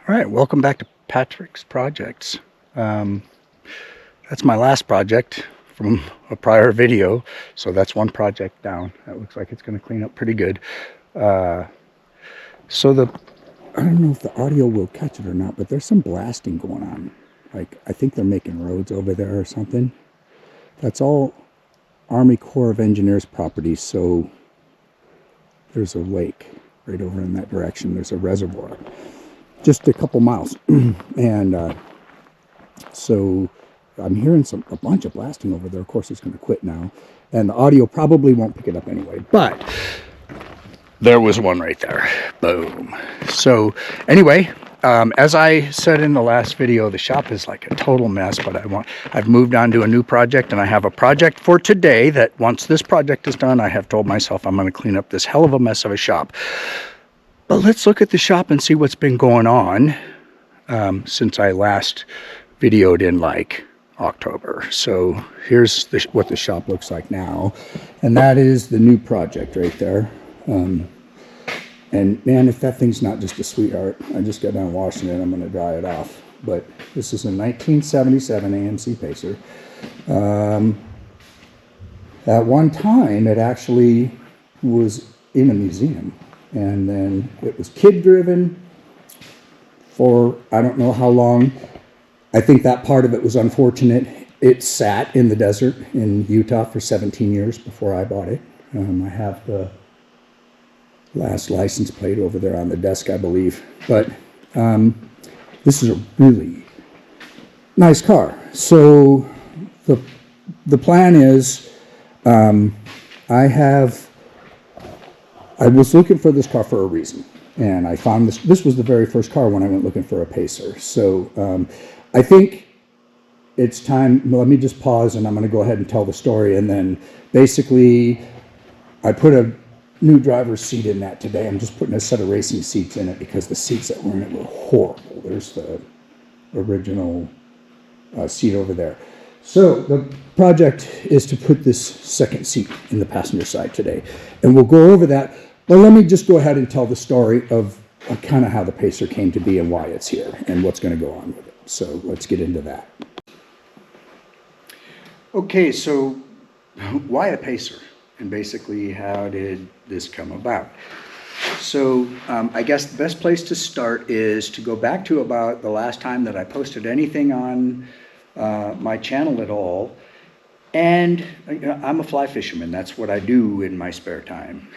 All right, welcome back to Patrick's Projects. That's my last project from a prior video, so that's one project down. That looks like it's going to clean up pretty good. I don't know if the audio will catch it or not, but there's some blasting going on. Like, I think they're making roads over there or something. That's all Army Corps of Engineers property, so there's a lake right over in that direction. There's a reservoir just a couple miles. And so I'm hearing a bunch of blasting over there. Of course, it's going to quit now. And the audio probably won't pick it up anyway. But there was one right there. Boom. So anyway, as I said in the last video, the shop is like a total mess, but I've moved on to a new project, and I have a project for today that once this project is done, I have told myself I'm going to clean up this hell of a mess of a shop. But let's look at the shop and see what's been going on since I last videoed in like October. So here's what the shop looks like now, and that is the new project right there. And man, if that thing's not just a sweetheart, I just got done washing it. I'm going to dry it off. But this is a 1977 AMC Pacer. At one time, it actually was in a museum, and then it was kid-driven for I don't know how long. I think that part of it was unfortunate. It sat in the desert in Utah for 17 years before I bought it. I have the last license plate over there on the desk, I believe. But this is a really nice car. So the plan is I was looking for this car for a reason. And I found this was the very first car when I went looking for a Pacer. So I think it's time. Let me just pause, and I'm going to go ahead and tell the story. And then basically I put a new driver's seat in that today. I'm just putting a set of racing seats in it because the seats that were in it were horrible. There's the original seat over there. So the project is to put this second seat in the passenger side today, and we'll go over that. But let me just go ahead and tell the story of kind of how the Pacer came to be and why it's here and what's going to go on with it. So let's get into that. Okay, so why a Pacer? And basically, how did this come about? So I guess the best place to start is to go back to about the last time that I posted anything on my channel at all. And I'm a fly fisherman. That's what I do in my spare time,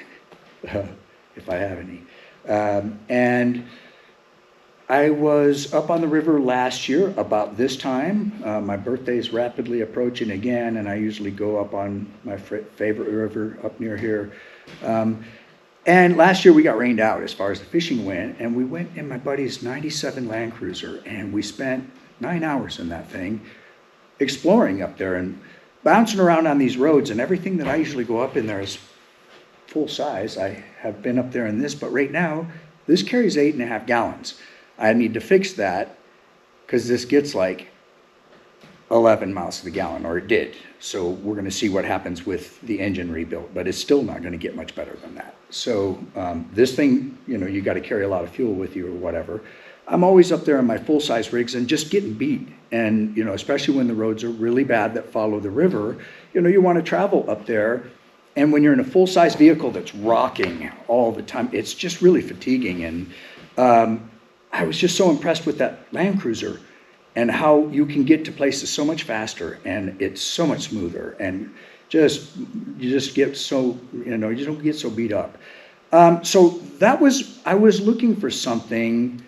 if I have any. And I was up on the river last year about this time. My birthday is rapidly approaching again, and I usually go up on my favorite river up near here. And last year we got rained out as far as the fishing went, and we went in my buddy's 97 Land Cruiser, and we spent 9 hours in that thing exploring up there and bouncing around on these roads, and everything that I usually go up in there is full size. I have been up there in this, but right now this carries 8.5 gallons. I need to fix that because this gets like 11 miles to the gallon, or it did. So we're going to see what happens with the engine rebuilt, but it's still not going to get much better than that. So this thing, you got to carry a lot of fuel with you or whatever. I'm always up there in my full-size rigs and just getting beat. And, especially when the roads are really bad that follow the river, you want to travel up there. And when you're in a full-size vehicle that's rocking all the time, it's just really fatiguing. And I was just so impressed with that Land Cruiser and how you can get to places so much faster, and it's so much smoother, and you just get so, you don't get so beat up. So I was looking for something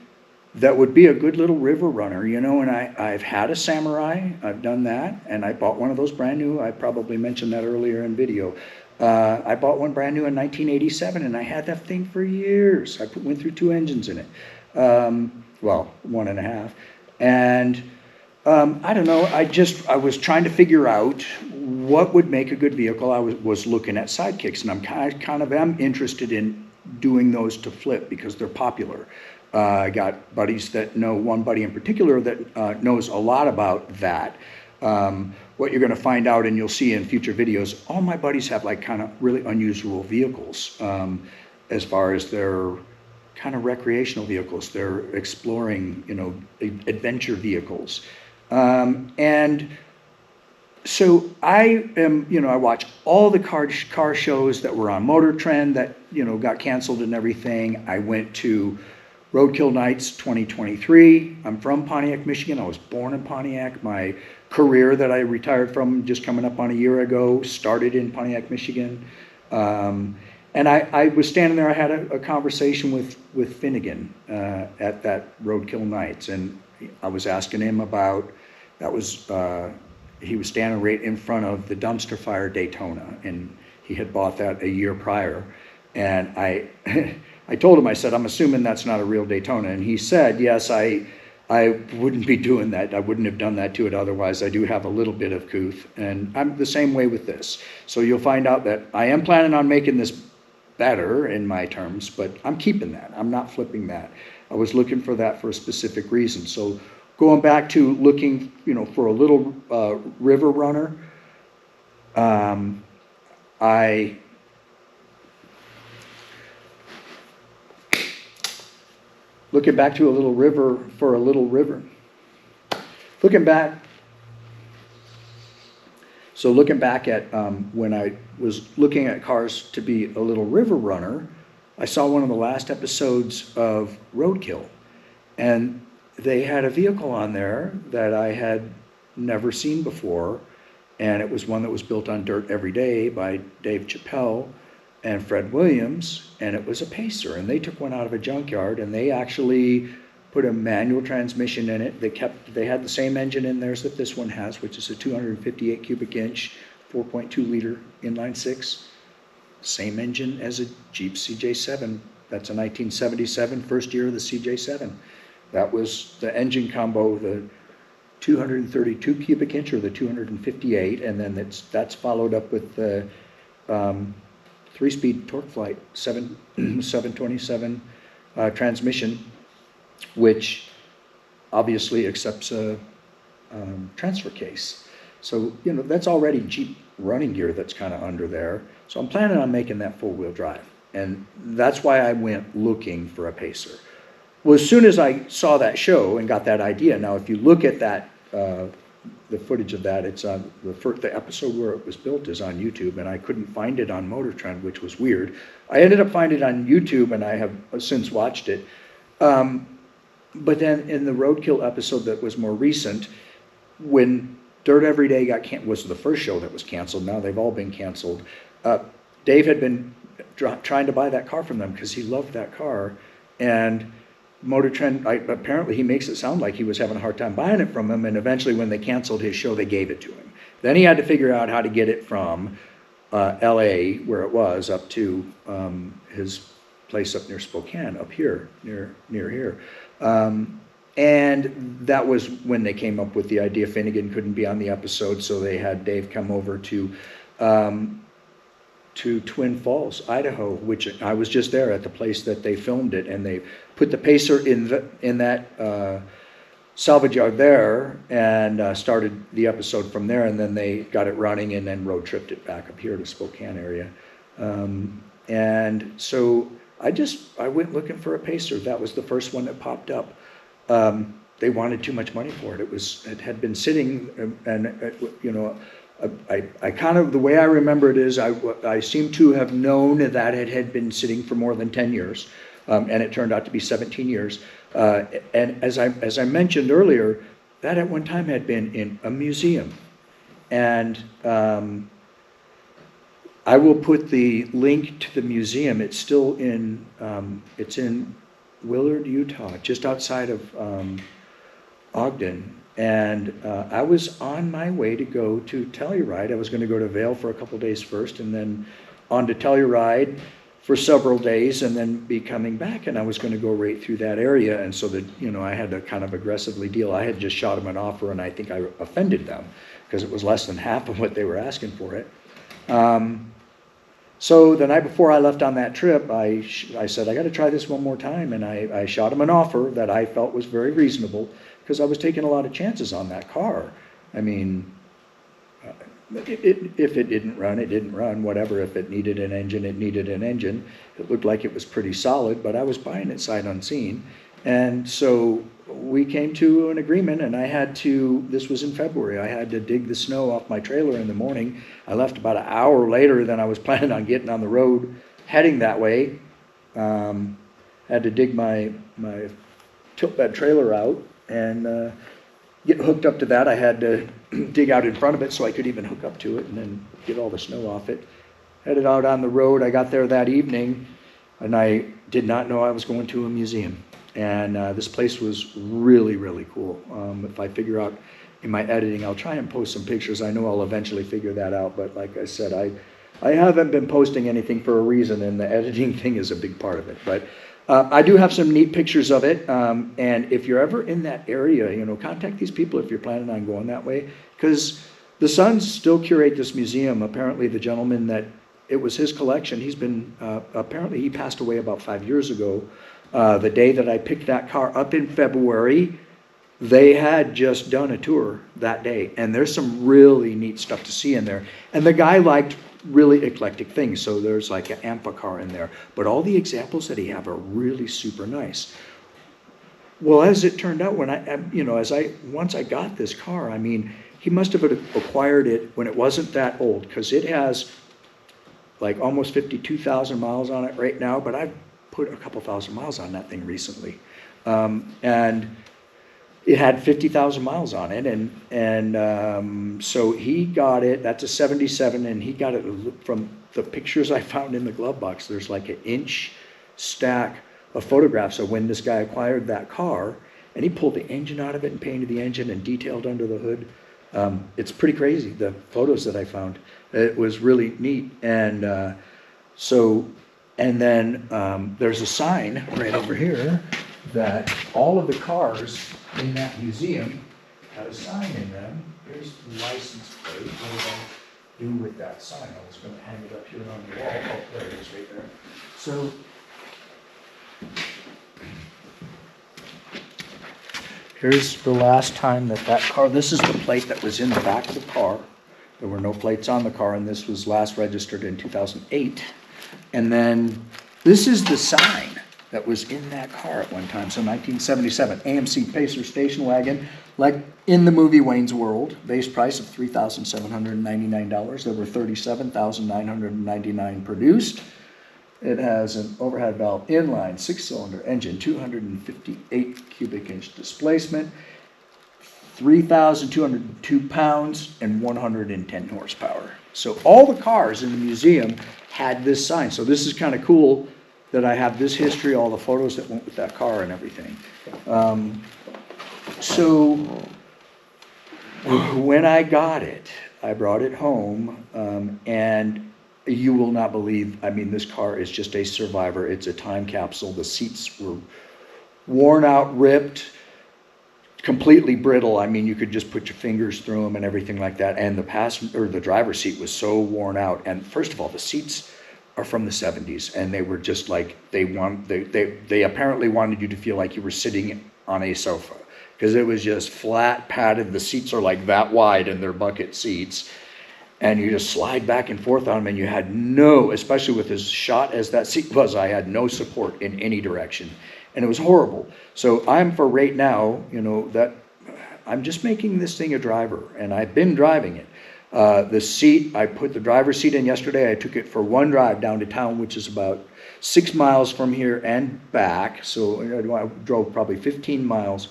that would be a good little river runner, and I've had a Samurai. I've done that, and I bought one of those brand new. I probably mentioned that earlier in video. I bought one brand new in 1987, and I had that thing for years. I went through 2 engines in it. Well, 1.5. And I don't know, I was trying to figure out what would make a good vehicle. I was looking at sidekicks, and I'm kind of am interested in doing those to flip because they're popular. I got buddies that know, one buddy in particular that knows a lot about that. What you're going to find out, and you'll see in future videos, all my buddies have like kind of really unusual vehicles as far as their kind of recreational vehicles. They're exploring, adventure vehicles. And so I am, I watch all the car shows that were on Motor Trend that, got canceled and everything. I went to Roadkill Nights 2023. I'm from Pontiac, Michigan. I was born in Pontiac. My career that I retired from just coming up on a year ago started in Pontiac, Michigan. And I was standing there. I had a conversation with Finnegan at that Roadkill Nights, and I was asking him about that was he was standing right in front of the dumpster fire Daytona, and he had bought that a year prior. And I I told him, I said, I'm assuming that's not a real Daytona, and he said, yes, I wouldn't be doing that. I wouldn't have done that to it otherwise. I do have a little bit of couth, and I'm the same way with this. So you'll find out that I am planning on making this better in my terms, but I'm keeping that. I'm not flipping that. I was looking for that for a specific reason. So going back to looking, for a little river runner, looking back to a little river for a little river. Looking back at when I was looking at cars to be a little river runner, I saw one of the last episodes of Roadkill, and they had a vehicle on there that I had never seen before, and it was one that was built on dirt every day by Dave Chappelle and Fred Williams, and it was a Pacer, and they took one out of a junkyard, and they actually put a manual transmission in it. They had the same engine in theirs that this one has, which is a 258 cubic inch, 4.2 liter inline six. Same engine as a Jeep CJ7. That's a 1977, first year of the CJ7. That was the engine combo, the 232 cubic inch or the 258, and then that's followed up with the 3-speed torque flight 727 transmission, which obviously accepts a transfer case. So, that's already Jeep running gear that's kind of under there. So I'm planning on making that four-wheel drive. And that's why I went looking for a Pacer. Well, as soon as I saw that show and got that idea, now if you look at that, the footage of that, it's on the episode where it was built is on YouTube, and I couldn't find it on Motor Trend, which was weird. I ended up finding it on YouTube, and I have since watched it. But then in the Roadkill episode that was more recent, when Dirt Every Day was the first show that was canceled. Now they've all been canceled. Dave had been trying to buy that car from them because he loved that car, and Motor Trend, apparently he makes it sound like he was having a hard time buying it from them, and eventually when they canceled his show, they gave it to him. Then he had to figure out how to get it from LA, where it was, up to his place up near Spokane, up here, near here. And that was when they came up with the idea. Finnegan couldn't be on the episode, so they had Dave come over to Twin Falls, Idaho, which I was just there at the place that they filmed it, and they put the Pacer in that salvage yard there, and started the episode from there, and then they got it running, and then road tripped it back up here to Spokane area. And so I went looking for a Pacer. That was the first one that popped up. They wanted too much money for it. It had been sitting, and I kind of, the way I remember it is I seem to have known that it had been sitting for more than 10 years, and it turned out to be 17 years. And as I mentioned earlier, that at one time had been in a museum. And I will put the link to the museum. It's still it's in Willard, Utah, just outside of Ogden. And I was on my way to go to Telluride. I was going to go to Vail for a couple days first, and then on to Telluride for several days, and then be coming back. And I was going to go right through that area. And so that, I had to kind of aggressively deal. I had just shot them an offer, and I think I offended them because it was less than half of what they were asking for it. So the night before I left on that trip, I said, I got to try this one more time. And I shot him an offer that I felt was very reasonable, because I was taking a lot of chances on that car. I mean, If it didn't run, it didn't run, whatever. If it needed an engine, it needed an engine. It looked like it was pretty solid, but I was buying it sight unseen. And so we came to an agreement, and I had to, this was in February, I had to dig the snow off my trailer in the morning. I left about an hour later than I was planning on getting on the road, heading that way. Had to dig my tilt bed trailer out and get hooked up to that. I had to dig out in front of it so I could even hook up to it and then get all the snow off it. Headed out on the road. I got there that evening, and I did not know I was going to a museum. And this place was really, really cool. If I figure out in my editing, I'll try and post some pictures. I know I'll eventually figure that out, but like I said, I haven't been posting anything for a reason, and the editing thing is a big part of it. But I do have some neat pictures of it, and if you're ever in that area, contact these people if you're planning on going that way, because the Sons still curate this museum. Apparently the gentleman that, it was his collection, he's been, apparently he passed away about 5 years ago. The day that I picked that car up in February, they had just done a tour that day, and there's some really neat stuff to see in there. And the guy liked really eclectic things, so there's like an AMPA car in there, but all the examples that he have are really super nice. Well, as it turned out, when once I got this car, I mean, he must have acquired it when it wasn't that old, because it has like almost 52,000 miles on it right now, but I've put a couple thousand miles on that thing recently. And it had 50,000 miles on it, and so he got it. That's a 77, and he got it from the pictures I found in the glove box. There's like an inch stack of photographs of when this guy acquired that car, and he pulled the engine out of it and painted the engine and detailed under the hood. It's pretty crazy, the photos that I found. It was really neat, and and then there's a sign right over here that all of the cars in that museum had a sign in them. Here's the license plate. What did I do with that sign? I was going to hang it up here on the wall. Oh, there it is right there. So here's the last time that car, this is the plate that was in the back of the car. There were no plates on the car, and this was last registered in 2008. And then this is the sign that was in that car at one time. So 1977, AMC Pacer station wagon, like in the movie Wayne's World, base price of $3,799. There were 37,999 produced. It has an overhead valve inline, 6-cylinder engine, 258 cubic inch displacement, 3,202 pounds, and 110 horsepower. So all the cars in the museum had this sign. So this is kind of cool that I have this history, all the photos that went with that car and everything. So when I got it, I brought it home, and you will not believe, I mean, this car is just a survivor. It's a time capsule. The seats were worn out, ripped, completely brittle. I mean, you could just put your fingers through them and everything like that. And the driver's seat was so worn out. And first of all, the seats are from the 70s, and they were just like, they apparently wanted you to feel like you were sitting on a sofa, because it was just flat padded. The seats are like that wide, and they're bucket seats, and you just slide back and forth on them, and you had no, especially with as shot as that seat was, I had no support in any direction, and it was horrible. So I'm, for right now, that I'm just making this thing a driver, and I've been driving it. The seat, I put the driver's seat in yesterday. I took it for one drive down to town, which is about 6 miles from here and back. So I drove probably 15 miles.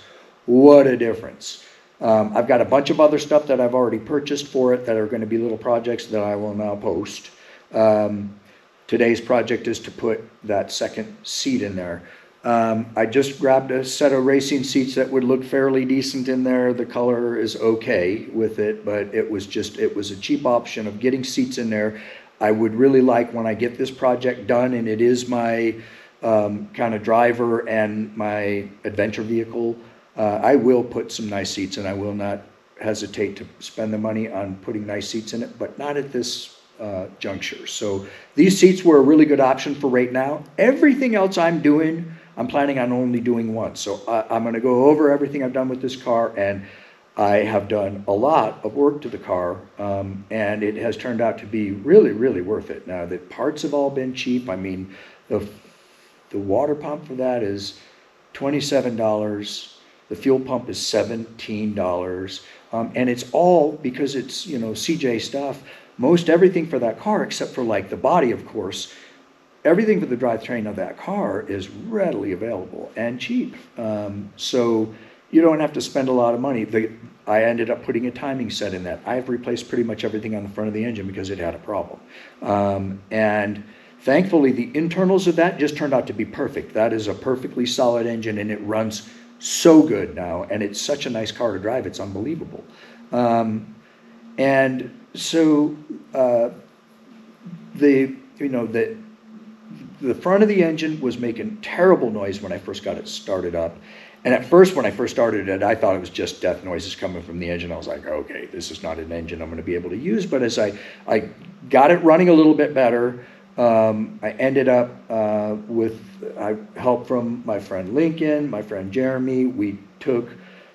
What a difference. I've got a bunch of other stuff that I've already purchased for it that are going to be little projects that I will now post. Today's project is to put that second seat in there. I just grabbed a set of racing seats that would look fairly decent in there. The color is okay with it, but it was a cheap option of getting seats in there. I would really like, when I get this project done, and it is my kind of driver and my adventure vehicle, I will put some nice seats, and I will not hesitate to spend the money on putting nice seats in it, but not at this juncture. So these seats were a really good option for right now. Everything else I'm doing, I'm planning on only doing once. So I'm going to go over everything I've done with this car, and I have done a lot of work to the car, and it has turned out to be really, really worth it. Now, the parts have all been cheap. I mean, the water pump for that is $27. The fuel pump is $17. And it's all because it's, CJ stuff. Most everything for that car, except for like the body, of course, everything for the drivetrain of that car is readily available and cheap. So you don't have to spend a lot of money. I ended up putting a timing set in that. I've replaced pretty much everything on the front of the engine because it had a problem. And thankfully, the internals of that just turned out to be perfect. That is a perfectly solid engine, and it runs so good now, and it's such a nice car to drive. It's unbelievable. And so the front of the engine was making terrible noise when I first got it started up. And at first, when I first started it, I thought it was just death noises coming from the engine. I was like, okay, this is not an engine I'm going to be able to use. But as I got it running a little bit better, I ended up with help from my friend Lincoln, my friend Jeremy. We took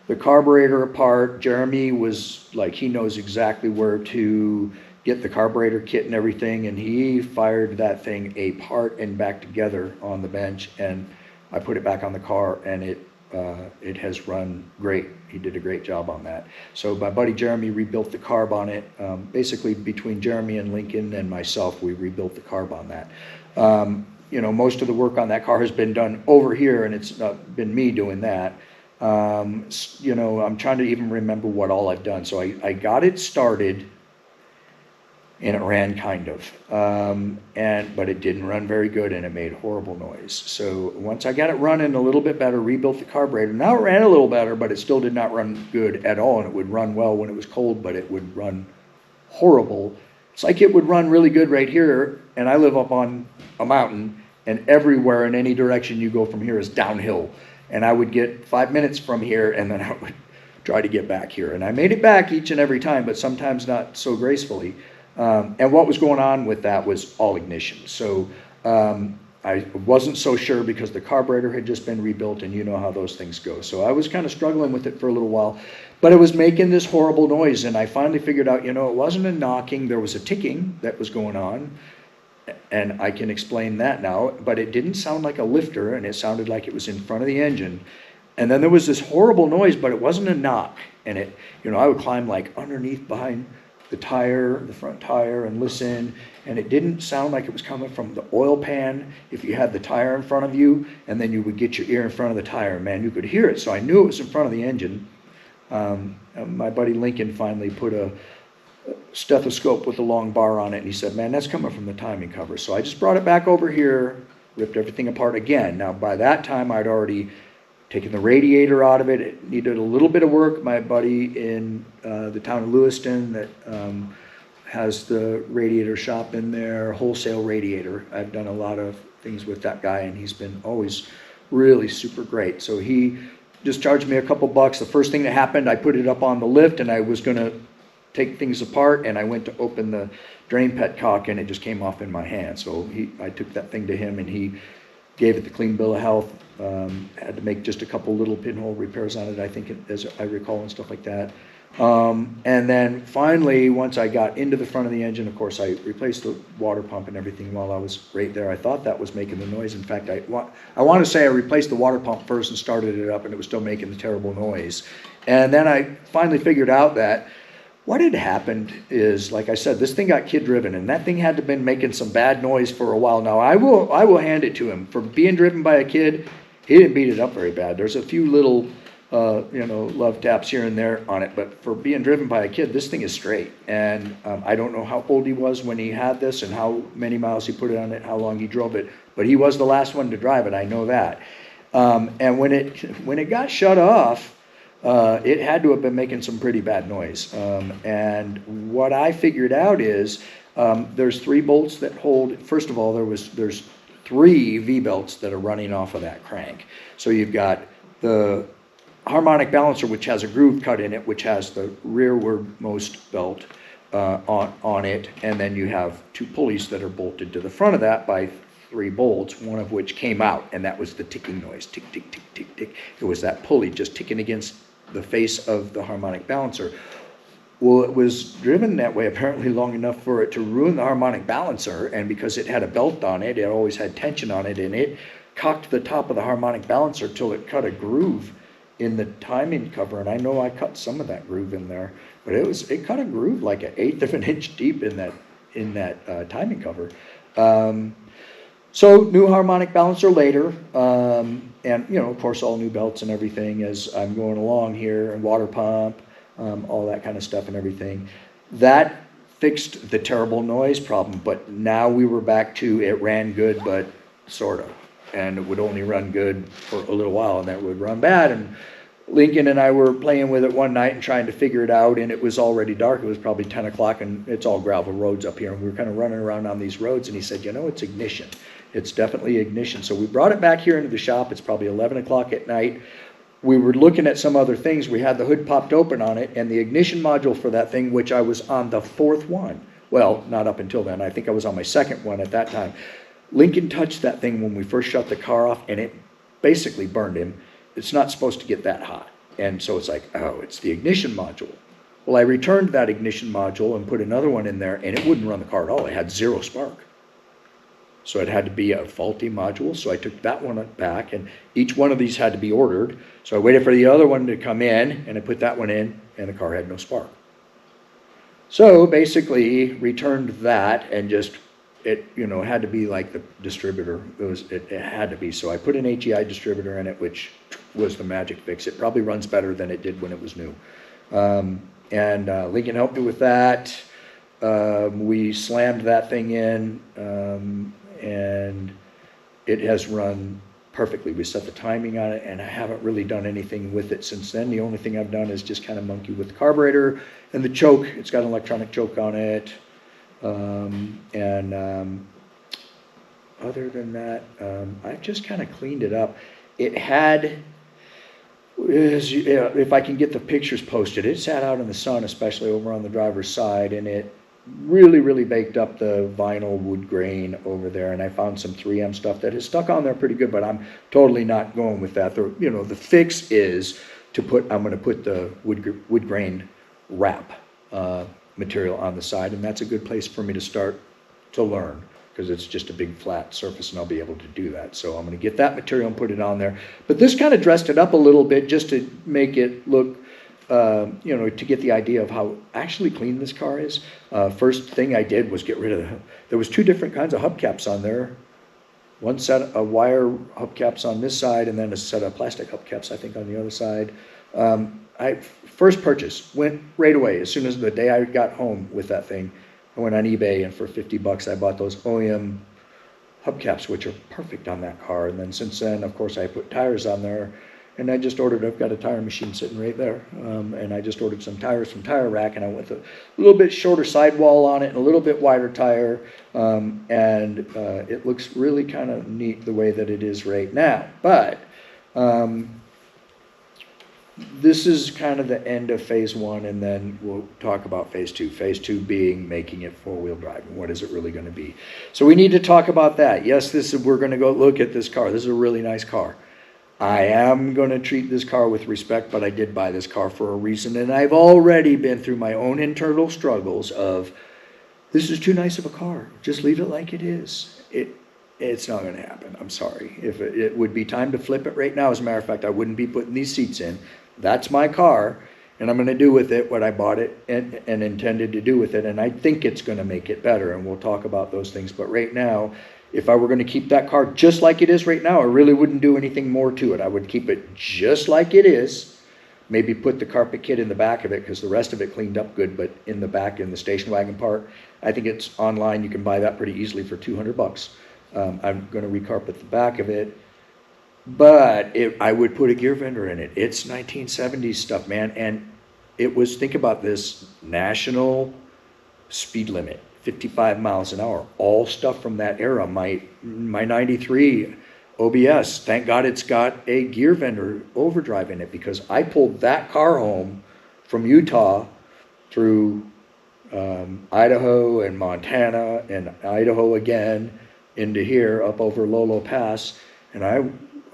the carburetor apart. Jeremy was like, he knows exactly where to get the carburetor kit and everything, and he fired that thing apart and back together on the bench, and I put it back on the car, and it has run great. He did a great job on that. So my buddy Jeremy rebuilt the carb on it. Basically, between Jeremy and Lincoln and myself, we rebuilt the carb on that. Most of the work on that car has been done over here, and it's been me doing that. I'm trying to even remember what all I've done. So I got it started, and it ran kind of, but it didn't run very good, and it made horrible noise. So once I got it running a little bit better, rebuilt the carburetor. Now it ran a little better, but it still did not run good at all, and it would run well when it was cold, but it would run horrible. It's like it would run really good right here, and I live up on a mountain, and everywhere in any direction you go from here is downhill. And I would get 5 minutes from here, and then I would try to get back here. And I made it back each and every time, but sometimes not so gracefully. And what was going on with that was all ignition. So I wasn't so sure because the carburetor had just been rebuilt, and you know how those things go. So I was kind of struggling with it for a little while, but it was making this horrible noise. And I finally figured out, it wasn't a knocking. There was a ticking that was going on, and I can explain that now. But it didn't sound like a lifter, and it sounded like it was in front of the engine. And then there was this horrible noise, but it wasn't a knock. And I would climb like underneath behind the front tire, and listen, and it didn't sound like it was coming from the oil pan if you had the tire in front of you, and then you would get your ear in front of the tire. Man, you could hear it, so I knew it was in front of the engine. My buddy Lincoln finally put a stethoscope with a long bar on it, and he said, man, that's coming from the timing cover. So I just brought it back over here, ripped everything apart again. Now, by that time, I'd already taking the radiator out of it. It needed a little bit of work. My buddy in the town of Lewiston that has the radiator shop in there, wholesale radiator. I've done a lot of things with that guy, and he's been always really super great. So he just charged me a couple bucks. The first thing that happened, I put it up on the lift, and I was going to take things apart, and I went to open the drain petcock, and it just came off in my hand. So I took that thing to him, and he gave it the clean bill of health. Had to make just a couple little pinhole repairs on it, I think, as I recall, and stuff like that. And then finally, once I got into the front of the engine, of course, I replaced the water pump and everything while I was right there. I thought that was making the noise. In fact, I want to say I replaced the water pump first and started it up, and it was still making the terrible noise. And then I finally figured out that what had happened is, like I said, this thing got kid-driven, and that thing had to have been making some bad noise for a while. Now, I will hand it to him. For being driven by a kid, he didn't beat it up very bad. There's a few little, love taps here and there on it, but for being driven by a kid, this thing is straight. And I don't know how old he was when he had this and how many miles he put it on it, how long he drove it, but he was the last one to drive it, I know that. And when it got shut off, it had to have been making some pretty bad noise. And what I figured out is there's 3 bolts that hold. First of all, there's 3 V-belts that are running off of that crank. So you've got the harmonic balancer, which has a groove cut in it, which has the rearwardmost belt on it, and then you have 2 pulleys that are bolted to the front of that by 3 bolts, one of which came out, and that was the ticking noise. Tick, tick, tick, tick, tick. It was that pulley just ticking against the face of the harmonic balancer. Well, it was driven that way apparently long enough for it to ruin the harmonic balancer, and because it had a belt on it, it always had tension on it, and it cocked the top of the harmonic balancer till it cut a groove in the timing cover, and I know I cut some of that groove in there, but it cut a groove like an eighth of an inch deep in that timing cover. So new harmonic balancer later, and of course all new belts and everything as I'm going along here, and water pump, all that kind of stuff and everything. That fixed the terrible noise problem, but now we were back to it ran good, but sort of, and it would only run good for a little while, and then it would run bad. And Lincoln and I were playing with it one night and trying to figure it out, and it was already dark. It was probably 10 o'clock, and it's all gravel roads up here, and we were kind of running around on these roads, and he said, it's ignition. It's definitely ignition. So we brought it back here into the shop. It's probably 11 o'clock at night. We were looking at some other things. We had the hood popped open on it, and the ignition module for that thing, which I was on the fourth one. Well, not up until then. I think I was on my second one at that time. Lincoln touched that thing when we first shut the car off, and it basically burned him. It's not supposed to get that hot. And so it's like, oh, it's the ignition module. Well, I returned that ignition module and put another one in there, and it wouldn't run the car at all. It had zero spark. So it had to be a faulty module. So I took that one back, and each one of these had to be ordered. So I waited for the other one to come in, and I put that one in, and the car had no spark. So basically returned that, and just, it had to be like the distributor. It had to be. So I put an HEI distributor in it, which was the magic fix. It probably runs better than it did when it was new. And Lincoln helped me with that. We slammed that thing in, and it has run perfectly. We set the timing on it, and I haven't really done anything with it since then. The only thing I've done is just kind of monkey with the carburetor and the choke. It's got an electronic choke on it. Other than that, I just kind of cleaned it up. It had, if I can get the pictures posted, it sat out in the sun, especially over on the driver's side, and it really baked up the vinyl wood grain over there, and I found some 3M stuff that has stuck on there pretty good, but I'm totally not going with that. The fix is I'm going to put the wood grain wrap material on the side, and that's a good place for me to start to learn, because it's just a big flat surface, and I'll be able to do that. So I'm going to get that material and put it on there. But this kind of dressed it up a little bit just to make it look, to get the idea of how actually clean this car is. First thing I did was get rid of there was two different kinds of hubcaps on there. One set of wire hubcaps on this side, and then a set of plastic hubcaps, I think, on the other side. First purchase went right away. As soon as the day I got home with that thing, I went on eBay, and for $50 I bought those OEM hubcaps, which are perfect on that car. And then since then, of course, I put tires on there. And I just ordered, I've got a tire machine sitting right there, and I just ordered some tires from Tire Rack, and I went with a little bit shorter sidewall on it and a little bit wider tire, and it looks really kind of neat the way that it is right now. But this is kind of the end of phase one, and then we'll talk about phase two. Phase two being making it four-wheel drive, and what is it really going to be? So we need to talk about that. Yes, we're going to go look at this car. This is a really nice car. I am going to treat this car with respect, but I did buy this car for a reason, and I've already been through my own internal struggles of, this is too nice of a car. Just leave it like it is. It's not going to happen. I'm sorry. If it would be time to flip it right now. As a matter of fact, I wouldn't be putting these seats in. That's my car, and I'm going to do with it what I bought it and intended to do with it, and I think it's going to make it better, and we'll talk about those things. But right now, if I were going to keep that car just like it is right now, I really wouldn't do anything more to it. I would keep it just like it is, maybe put the carpet kit in the back of it, because the rest of it cleaned up good, but in the back, in the station wagon part, I think it's online. You can buy that pretty easily for $200. I'm going to recarpet the back of it, but I would put a gear fender in it. It's 1970s stuff, man, and it was, think about this, national speed limit. 55 miles an hour, all stuff from that era. My 93 OBS, thank God it's got a gear fender overdrive in it, because I pulled that car home from Utah through Idaho and Montana and Idaho again into here up over Lolo Pass, and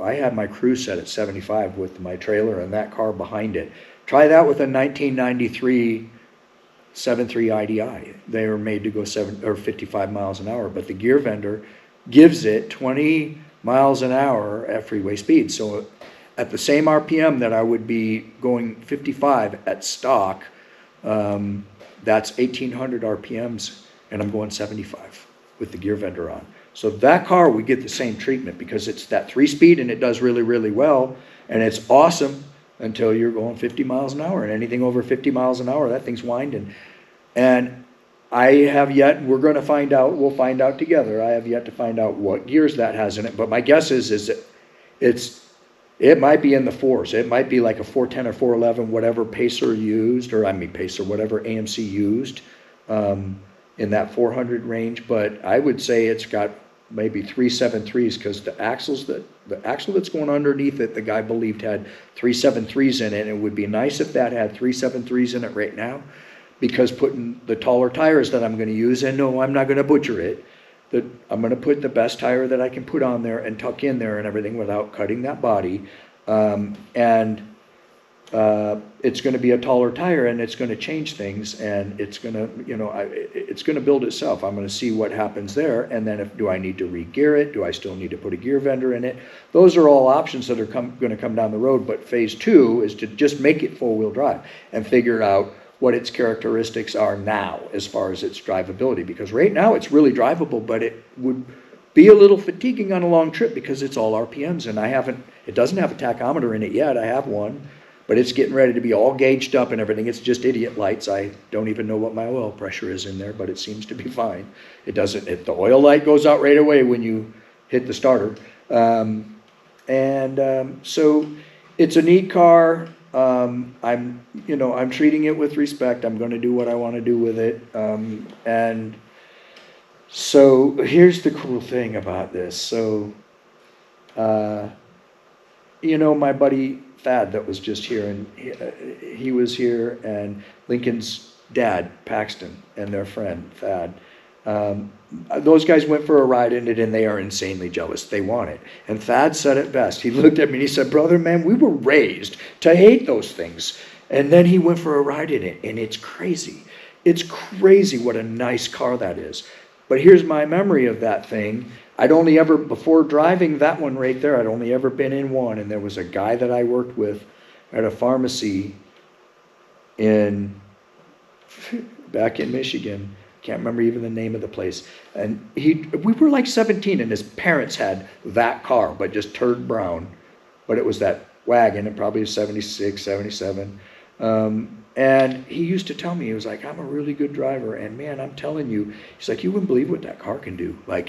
I had my cruise set at 75 with my trailer and that car behind it. Try that with a 1993 7.3 IDI. They were made to go 55 miles an hour, but the gear vendor gives it 20 miles an hour at freeway speed. So at the same RPM that I would be going 55 at stock, that's 1,800 RPMs, and I'm going 75 with the gear vendor on. So that car, we get the same treatment because it's that 3-speed and it does really, really well, and it's awesome until you're going 50 miles an hour, and anything over 50 miles an hour, that thing's winding. And I have yet, we're going to find out, we'll find out together, I have yet to find out what gears that has in it, but my guess is that it might be in the fours. It might be like a 410 or 411, whatever Pacer used, or I mean Pacer, whatever AMC used, in that 400 range. But I would say it's got maybe 373s, because the axle that's going underneath it, the guy believed had 373s in it. And it would be nice if that had 373s in it right now, because putting the taller tires that I'm going to use, and no, I'm not going to butcher it, that I'm going to put the best tire that I can put on there and tuck in there and everything without cutting that body. It's going to be a taller tire, and it's going to change things, and it's going to, it's going to build itself. I'm going to see what happens there, and then do I need to re-gear it? Do I still need to put a gear vendor in it? Those are all options that are going to come down the road, but phase 2 is to just make it four-wheel drive and figure out what its characteristics are now as far as its drivability, because right now it's really drivable, but it would be a little fatiguing on a long trip because it's all RPMs, and it doesn't have a tachometer in it yet. I have one, but it's getting ready to be all gauged up and everything. It's just idiot lights. I don't even know what my oil pressure is in there, but it seems to be fine. It doesn't, the oil light goes out right away when you hit the starter. So it's a neat car. I'm treating it with respect. I'm going to do what I want to do with it. And so here's the cool thing about this. So, my buddy Thad that was just here, and he was here, and Lincoln's dad, Paxton, and their friend, Thad. Those guys went for a ride in it, and they are insanely jealous. They want it. And Thad said it best. He looked at me and he said, "Brother, man, we were raised to hate those things." And then he went for a ride in it, and it's crazy. It's crazy what a nice car that is. But here's my memory of that thing. Before driving that one right there, I'd only ever been in one, and there was a guy that I worked with at a pharmacy back in Michigan. Can't remember even the name of the place. And we were like 17, and his parents had that car, but just turd brown. But it was that wagon, and probably a 76, 77. And he used to tell me, he was like, "I'm a really good driver, and man, I'm telling you," he's like, "you wouldn't believe what that car can do, like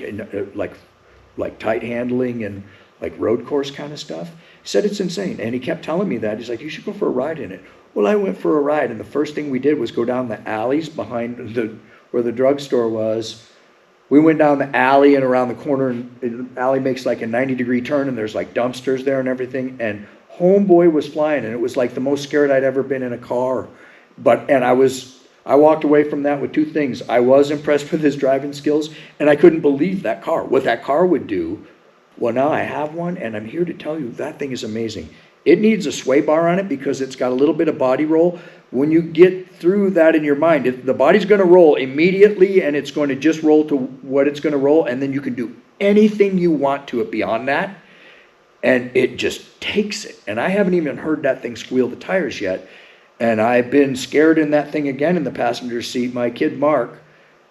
tight handling and like road course kind of stuff." He said it's insane, and he kept telling me that. He's like, "You should go for a ride in it." Well, I went for a ride, and the first thing we did was go down the alleys behind where the drugstore was. We went down the alley and around the corner, and the alley makes like a 90-degree turn, and there's like dumpsters there and everything, and homeboy was flying, and it was like the most scared I'd ever been in a car. I walked away from that with two things. I was impressed with his driving skills, and I couldn't believe what that car would do. Well, now I have one, and I'm here to tell you that thing is amazing. It needs a sway bar on it because it's got a little bit of body roll. When you get through that in your mind, the body's going to roll immediately, and it's going to just roll to what it's going to roll, and then you can do anything you want to it beyond that. And it just takes it. And I haven't even heard that thing squeal the tires yet. And I've been scared in that thing again in the passenger seat. My kid Mark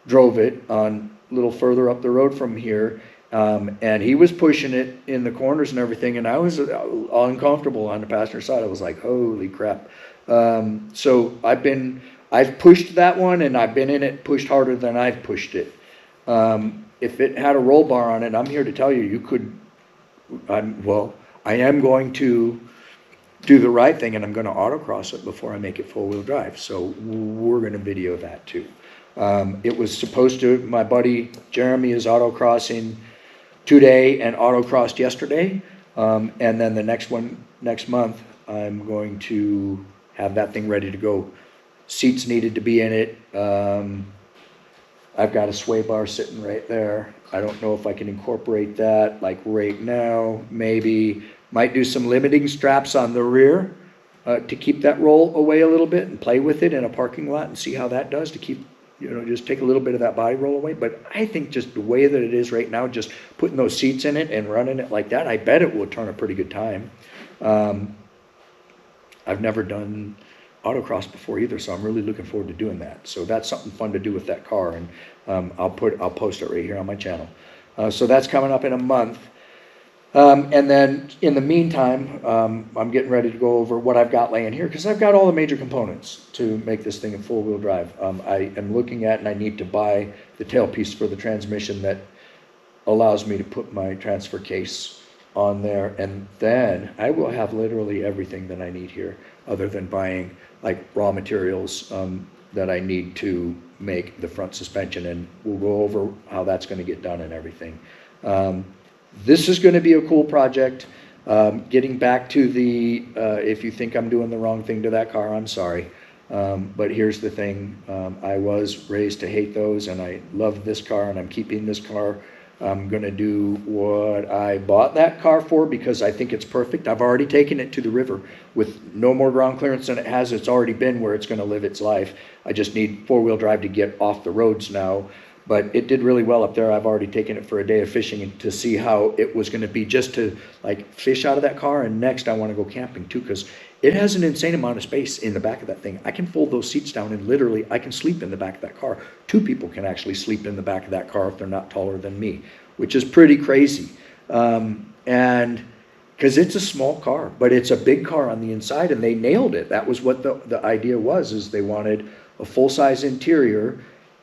drove it on a little further up the road from here. And he was pushing it in the corners and everything. And I was uncomfortable on the passenger side. I was like, holy crap. So I've pushed that one, and I've been in it, pushed harder than I've pushed it. If it had a roll bar on it, I'm here to tell you, you could. I am going to do the right thing, and I'm going to autocross it before I make it four-wheel drive. So we're going to video that too. It was supposed to, my buddy Jeremy is autocrossing today and autocrossed yesterday. And then the next month, I'm going to have that thing ready to go. Seats needed to be in it. I've got a sway bar sitting right there. I don't know if I can incorporate that like right now. Maybe might do some limiting straps on the rear to keep that roll away a little bit and play with it in a parking lot and see how that does to keep, just take a little bit of that body roll away. But I think just the way that it is right now, just putting those seats in it and running it like that, I bet it will turn a pretty good time. I've never done autocross before either, so I'm really looking forward to doing that. So that's something fun to do with that car, and I'll post it right here on my channel. So that's coming up in a month. And then in the meantime, I'm getting ready to go over what I've got laying here, because I've got all the major components to make this thing a four-wheel drive. I am looking at, and I need to buy the tailpiece for the transmission that allows me to put my transfer case on there, and then I will have literally everything that I need here, other than buying like raw materials that I need to make the front suspension, and we'll go over how that's going to get done and everything. This is going to be a cool project. Getting back to the, if you think I'm doing the wrong thing to that car, I'm sorry. But here's the thing. I was raised to hate those, and I love this car, and I'm keeping this car. I'm going to do what I bought that car for, because I think it's perfect. I've already taken it to the river with no more ground clearance than it has. It's already been where it's going to live its life. I just need four-wheel drive to get off the roads now. But it did really well up there. I've already taken it for a day of fishing to see how it was going to be, just to like fish out of that car. And next I want to go camping too, because it has an insane amount of space in the back of that thing. I can fold those seats down, and literally I can sleep in the back of that car. Two people can actually sleep in the back of that car if they're not taller than me, which is pretty crazy. And because it's a small car, but it's a big car on the inside, and they nailed it. That was what the idea was, is they wanted a full-size interior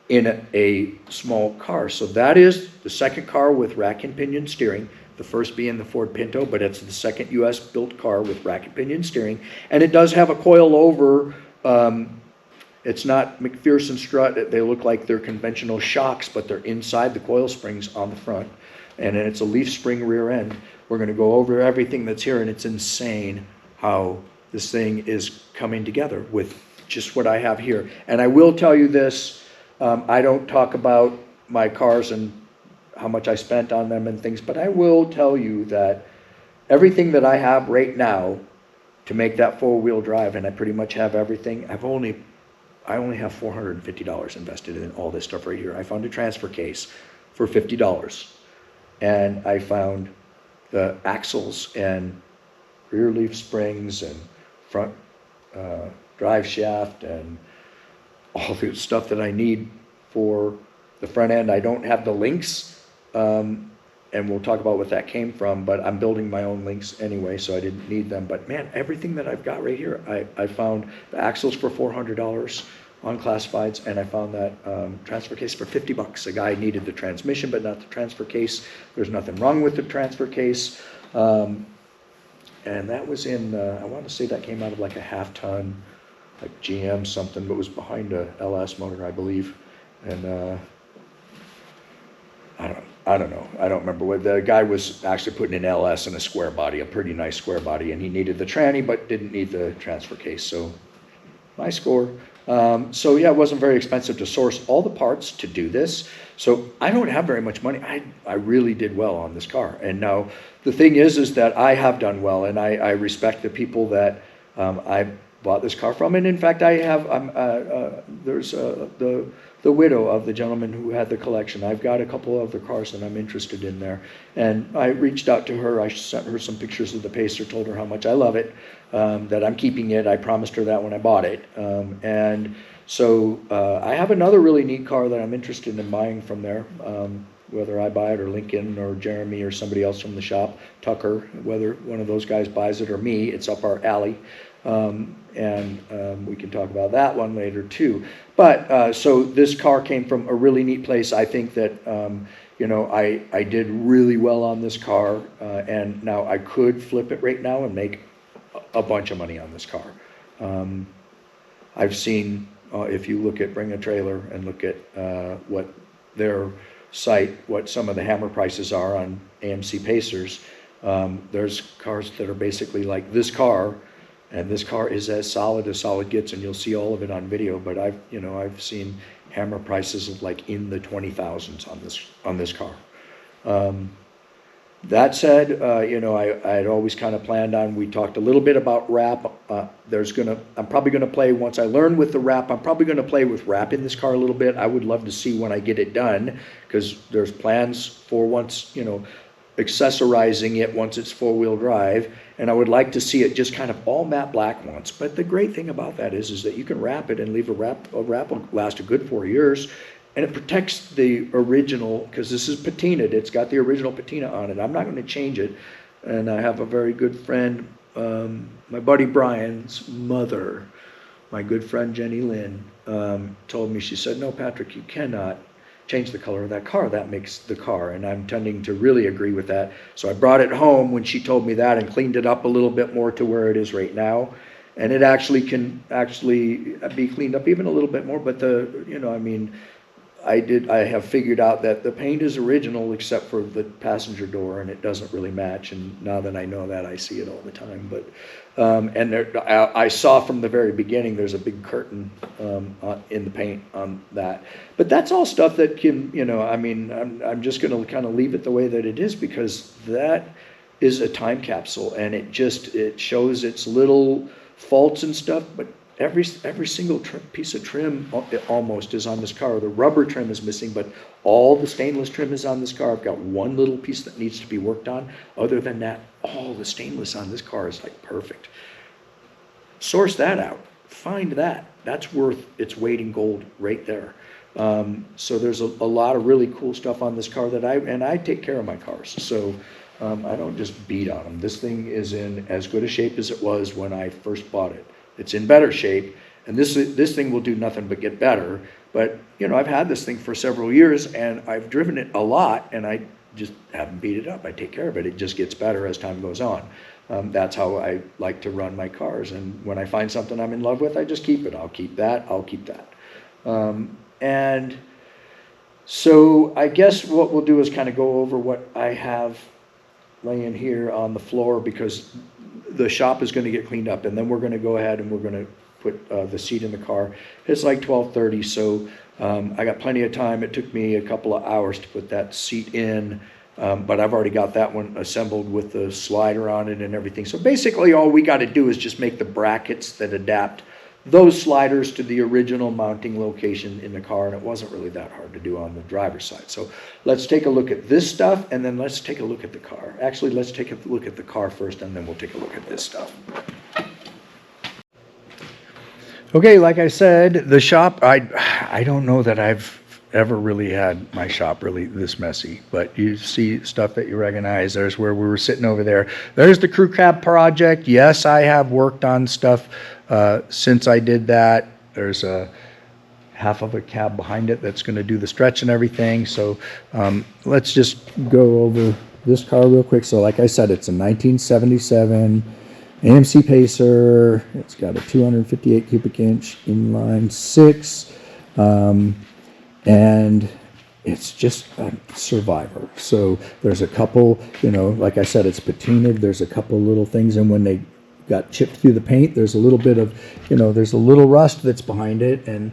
in a small car. So that is the second car with rack and pinion steering, the first being the Ford Pinto, but it's the second US built car with rack and pinion steering. And it does have a coil over, it's not McPherson strut. They look like they're conventional shocks, but they're inside the coil springs on the front. And then it's a leaf spring rear end. We're going to go over everything that's here, and it's insane how this thing is coming together with just what I have here. And I will tell you this, I don't talk about my cars and how much I spent on them and things, but I will tell you that everything that I have right now to make that four-wheel drive, and I pretty much have everything, I only have $450 invested in all this stuff right here. I found a transfer case for $50, and I found the axles and rear leaf springs and front drive shaft and all the stuff that I need for the front end. I don't have the links, and we'll talk about what that came from, but I'm building my own links anyway, so I didn't need them. But man, everything that I've got right here, I found the axles for $400 on classifieds, and I found that transfer case for $50. A guy needed the transmission, but not the transfer case. There's nothing wrong with the transfer case. And that was in, I want to say that came out of like a half-ton, like GM something, but was behind a LS motor, I believe. And I don't know. I don't remember what the guy was actually putting an LS in a square body, a pretty nice square body, and he needed the tranny but didn't need the transfer case. So my score. So yeah, it wasn't very expensive to source all the parts to do this. So I don't have very much money. I really did well on this car. And now the thing is that I have done well, and I respect the people that I bought this car from. And in fact, I have, there's the widow of the gentleman who had the collection. I've got a couple of the cars that I'm interested in there. And I reached out to her. I sent her some pictures of the Pacer, told her how much I love it, that I'm keeping it. I promised her that when I bought it. And so I have another really neat car that I'm interested in buying from there. Whether I buy it or Lincoln or Jeremy or somebody else from the shop, Tucker, whether one of those guys buys it or me, it's up our alley. And we can talk about that one later too. But so this car came from a really neat place. I think that I did really well on this car, and now I could flip it right now and make a bunch of money on this car. I've seen, if you look at Bring a Trailer and look at what their site, what some of the hammer prices are on AMC Pacers, there's cars that are basically like this car. And this car is as solid gets, and you'll see all of it on video. But I've seen hammer prices of like in the 20,000s on this car. That said, I had always kind of planned on, we talked a little bit about wrap. I'm probably gonna play, once I learn with the wrap, I'm probably gonna play with wrapping this car a little bit. I would love to see when I get it done, because there's plans for once, accessorizing it once it's four-wheel drive. And I would like to see it just kind of all matte black once. But the great thing about that is that you can wrap it and leave a wrap will last a good 4 years. And it protects the original, because this is patinaed. It's got the original patina on it. I'm not going to change it. And I have a very good friend, my buddy Brian's mother, my good friend Jenny Lynn, told me, she said, no, Patrick, you cannot change the color of that car. That makes the car. And I'm tending to really agree with that. So I brought it home when she told me that and cleaned it up a little bit more to where it is right now. And it actually can be cleaned up even a little bit more. But I have figured out that the paint is original except for the passenger door, and it doesn't really match. And now that I know that, I see it all the time. But I saw from the very beginning there's a big curtain in the paint on that. But that's all stuff that can, I'm just going to kind of leave it the way that it is, because that is a time capsule, and it shows its little faults and stuff, but every single piece of trim almost is on this car. The rubber trim is missing, but all the stainless trim is on this car. I've got one little piece that needs to be worked on. Other than that, all the stainless on this car is like perfect. Source that out. Find that. That's worth its weight in gold right there. So there's a lot of really cool stuff on this car I take care of my cars. So I don't just beat on them. This thing is in as good a shape as it was when I first bought it. It's in better shape, and this thing will do nothing but get better. But I've had this thing for several years, and I've driven it a lot, and I just haven't beat it up. I take care of it. It just gets better as time goes on. That's how I like to run my cars. And when I find something I'm in love with, I just keep it. I'll keep that. I'll keep that. And so I guess what we'll do is kind of go over what I have laying here on the floor, because the shop is going to get cleaned up, and then we're going to go ahead and we're going to put the seat in the car. It's like 12:30, so I got plenty of time. It took me a couple of hours to put that seat in, but I've already got that one assembled with the slider on it and everything. So basically all we got to do is just make the brackets that adapt those sliders to the original mounting location in the car, and it wasn't really that hard to do on the driver's side. So let's take a look at this stuff, and then let's take a look at the car. Actually, let's take a look at the car first, and then we'll take a look at this stuff. Okay, like I said, the shop, I don't know that I've ever really had my shop really this messy, but you see stuff that you recognize. There's where we were sitting over there. There's the crew cab project. Yes, I have worked on stuff since I did that. There's a half of a cab behind it that's going to do the stretch and everything. So let's just go over this car real quick. So like I said, it's a 1977 AMC Pacer. It's got a 258 cubic inch inline six. And it's just a survivor. So there's a couple, like I said, it's patinaed. There's a couple little things, and when they got chipped through the paint, there's a little bit of, there's a little rust that's behind it, and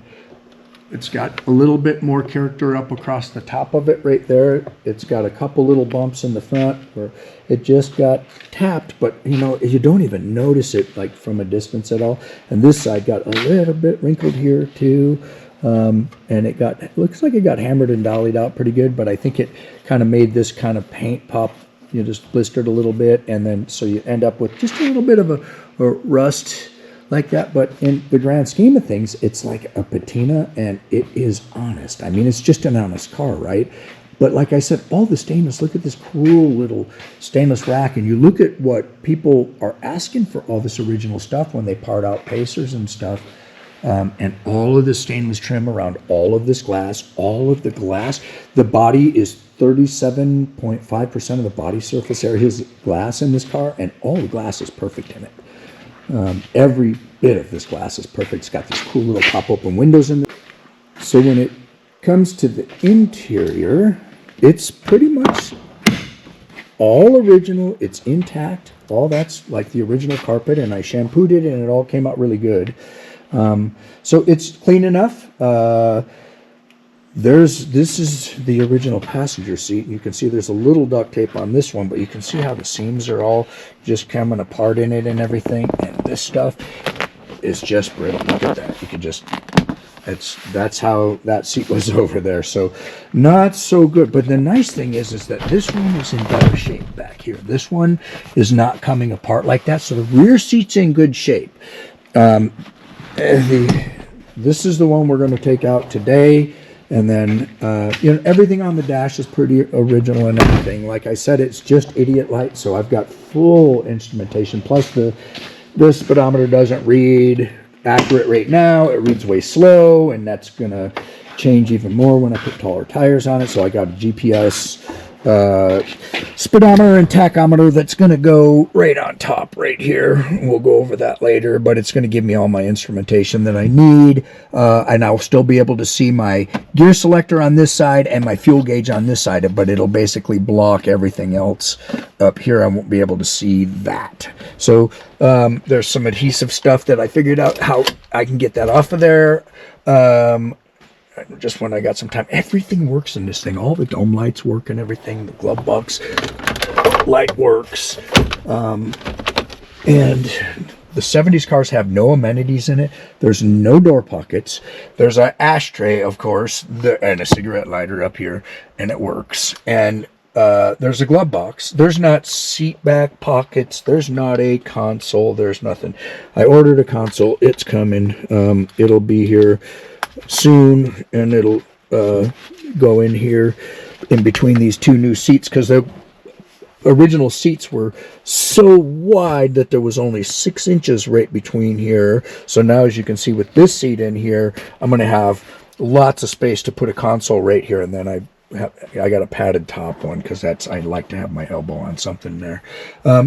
it's got a little bit more character up across the top of it right there. It's got a couple little bumps in the front where it just got tapped, but you don't even notice it like from a distance at all. And this side got a little bit wrinkled here too. And it looks like it got hammered and dollied out pretty good, but I think it kind of made this kind of paint pop, just blistered a little bit, and then so you end up with just a little bit of a rust like that. But in the grand scheme of things, it's like a patina, and it is honest. I mean, it's just an honest car, right? But like I said, all the stainless, look at this cool little stainless rack, and you look at what people are asking for all this original stuff when they part out Pacers and stuff. And all of the stainless trim around all of this glass, all of the glass. The body is 37.5% of the body surface area is glass in this car, and all the glass is perfect in it. Every bit of this glass is perfect. It's got these cool little pop-open windows in there. So when it comes to the interior, it's pretty much all original. It's intact. All that's like the original carpet, and I shampooed it, and it all came out really good. So it's clean enough. this is the original passenger seat. You can see there's a little duct tape on this one, but you can see how the seams are all just coming apart in it and everything. And this stuff is just brittle. Look at that. You can just, that's how that seat was over there. So not so good. But the nice thing is that this one is in better shape back here. This one is not coming apart like that. So the rear seat's in good shape. This is the one we're going to take out today. And then, everything on the dash is pretty original and everything. Like I said, it's just idiot light, so I've got full instrumentation. Plus, the speedometer doesn't read accurate right now. It reads way slow, and that's going to change even more when I put taller tires on it. So I got a GPS speedometer and tachometer that's going to go right on top right here. We'll go over that later, but it's going to give me all my instrumentation that I need, and I'll still be able to see my gear selector on this side and my fuel gauge on this side, but it'll basically block everything else up here. I won't be able to see that. So there's some adhesive stuff that I figured out how I can get that off of there. Just when I got some time. Everything works in this thing. All the dome lights work and everything. The glove box light works. And the 70s cars have no amenities in it. There's no door pockets. There's an ashtray, of course, and a cigarette lighter up here, and it works. And there's a glove box. There's not seat back pockets. There's not a console. There's nothing. I ordered a console. It's coming. It'll be here soon, and it'll go in here in between these two new seats, because the original seats were so wide that there was only 6 inches right between here. So now, as you can see with this seat in here, I'm going to have lots of space to put a console right here, and then I got a padded top one because I like to have my elbow on something there.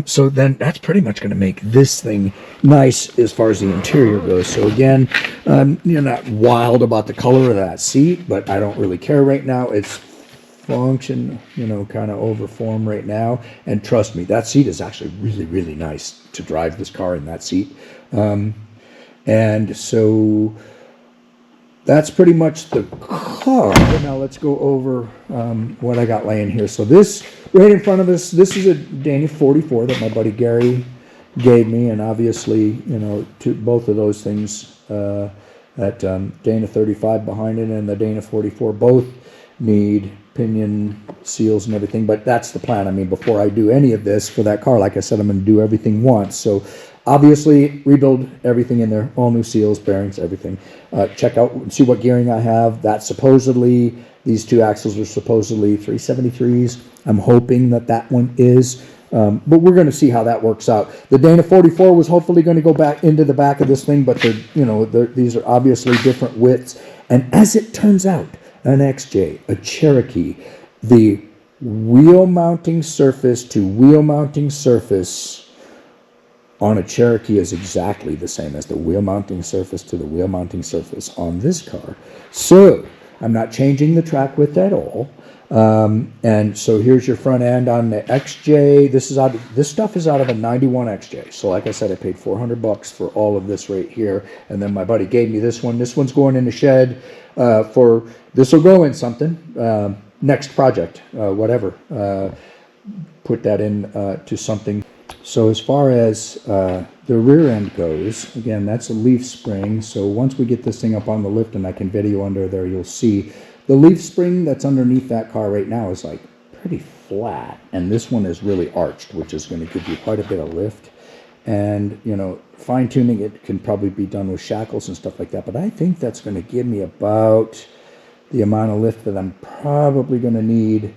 So then that's pretty much going to make this thing nice as far as the interior goes. So again, you're not wild about the color of that seat, but I don't really care right now. It's function, kind of over form right now. And trust me, that seat is actually really, really nice to drive this car in that seat. And so that's pretty much the car. Now let's go over what I got laying here. So this right in front of us, this is a Dana 44 that my buddy Gary gave me, and obviously, to both of those things, that Dana 35 behind it and the Dana 44 both need pinion seals and everything. But that's the plan. I mean, before I do any of this for that car, like I said, I'm going to do everything once. So obviously, rebuild everything in there, all new seals, bearings, everything. Check out and see what gearing I have. That supposedly, these two axles are supposedly 373s. I'm hoping that one is, but we're going to see how that works out. The Dana 44 was hopefully going to go back into the back of this thing, but these are obviously different widths. And as it turns out, an XJ, a Cherokee, the wheel mounting surface to wheel mounting surface on a Cherokee is exactly the same as the wheel mounting surface to the wheel mounting surface on this car. So I'm not changing the track width at all. And so here's your front end on the XJ. This stuff is out of a 91 XJ. So like I said, I paid $400 for all of this right here. And then my buddy gave me this one. This one's going in the shed this will go in something. Next project, whatever. Put that in to something. So as far as the rear end goes, again, that's a leaf spring. So once we get this thing up on the lift and I can video under there, you'll see the leaf spring that's underneath that car right now is like pretty flat. And this one is really arched, which is going to give you quite a bit of lift. And, fine tuning it can probably be done with shackles and stuff like that. But I think that's going to give me about the amount of lift that I'm probably going to need.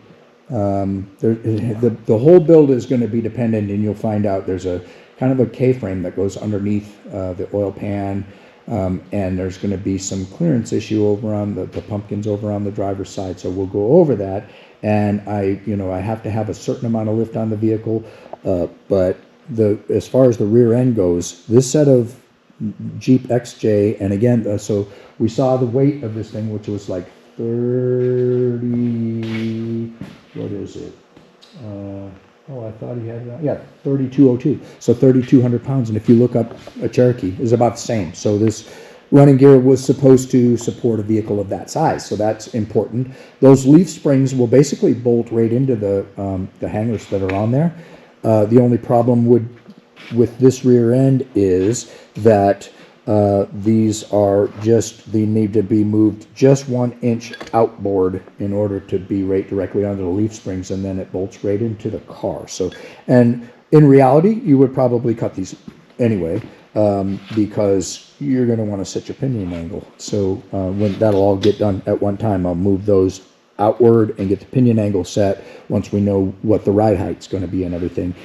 The whole build is going to be dependent, and you'll find out there's a kind of a K-frame that goes underneath the oil pan, and there's going to be some clearance issue over on the pumpkins over on the driver's side, so we'll go over that. And I have to have a certain amount of lift on the vehicle, but as far as the rear end goes, this set of Jeep XJ, and again, so we saw the weight of this thing, which was like 30, what is it? I thought he had it. Yeah, 3202. So 3,200 pounds. And if you look up a Cherokee, is about the same. So this running gear was supposed to support a vehicle of that size, so that's important. Those leaf springs will basically bolt right into the hangers that are on there. The only problem with this rear end is that these are they need to be moved just 1 inch outboard in order to be right directly under the leaf springs, and then it bolts right into the car. So, and in reality, you would probably cut these anyway, because you're going to want to set your pinion angle. So when that'll all get done at one time, I'll move those outward and get the pinion angle set once we know what the ride height's going to be and everything.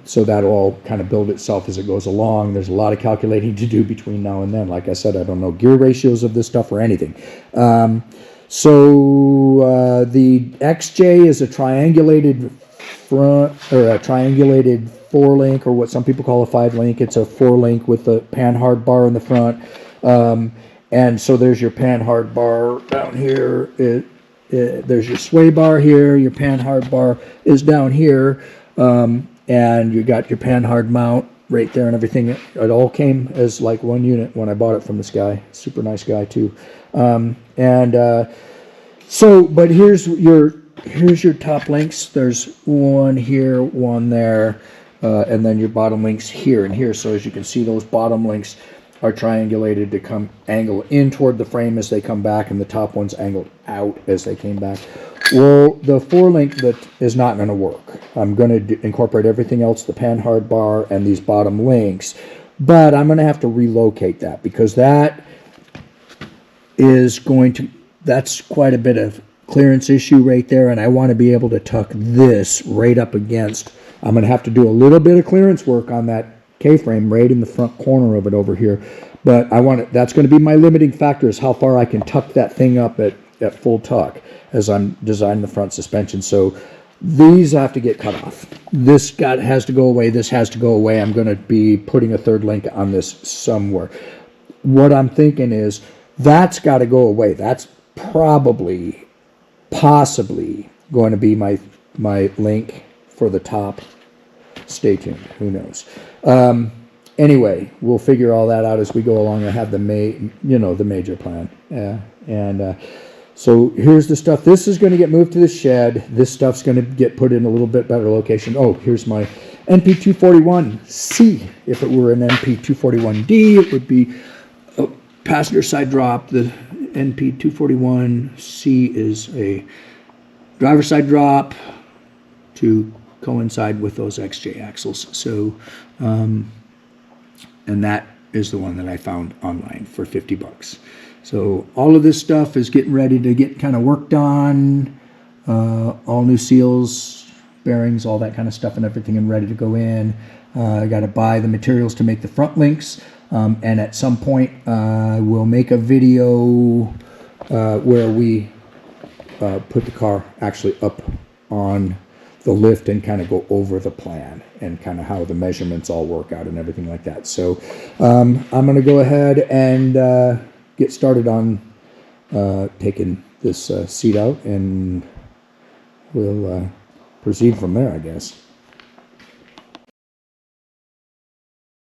So that'll all kind of build itself as it goes along. There's a lot of calculating to do between now and then. Like I said, I don't know gear ratios of this stuff or anything. So the XJ is a triangulated front, or a triangulated 4-link, or what some people call a 5-link. It's a 4-link with a panhard bar in the front. And so there's your panhard bar down here. There's your sway bar here. Your panhard bar is down here. And you got your panhard mount right there and everything. It all came as like one unit when I bought it from this guy. Super nice guy too. So, but here's your top links. There's one here, one there, and then your bottom links here and here. So as you can see, those bottom links are triangulated to angle in toward the frame as they come back, and the top one's angled out as they came back. Well, the 4-link that is not going to work. I'm going to incorporate everything else, the panhard bar and these bottom links, but I'm going to have to relocate that, because that's quite a bit of clearance issue right there, and I want to be able to tuck this right up against. I'm going to have to do a little bit of clearance work on that K-frame right in the front corner of it over here, but that's going to be my limiting factor, is how far I can tuck that thing up at full tuck as I'm designing the front suspension. So these have to get cut off. This has to go away. This has to go away. I'm going to be putting a 3rd link on this somewhere. What I'm thinking is that's got to go away. That's possibly going to be my link for the top. Stay tuned. Who knows? Anyway, we'll figure all that out as we go along. I have the major plan. So here's the stuff. This is going to get moved to the shed. This stuff's going to get put in a little bit better location. Oh, here's my NP241C. If it were an NP241D, it would be a passenger side drop. The NP241C is a driver side drop to coincide with those XJ axles. So, and that is the one that I found online for $50. So all of this stuff is getting ready to get kind of worked on. All new seals, bearings, all that kind of stuff and everything, and ready to go in. I got to buy the materials to make the front links. And at some point, we'll make a video where we put the car actually up on the lift and kind of go over the plan and kind of how the measurements all work out and everything like that. So I'm going to go ahead and get started on taking this seat out, and we'll proceed from there, I guess.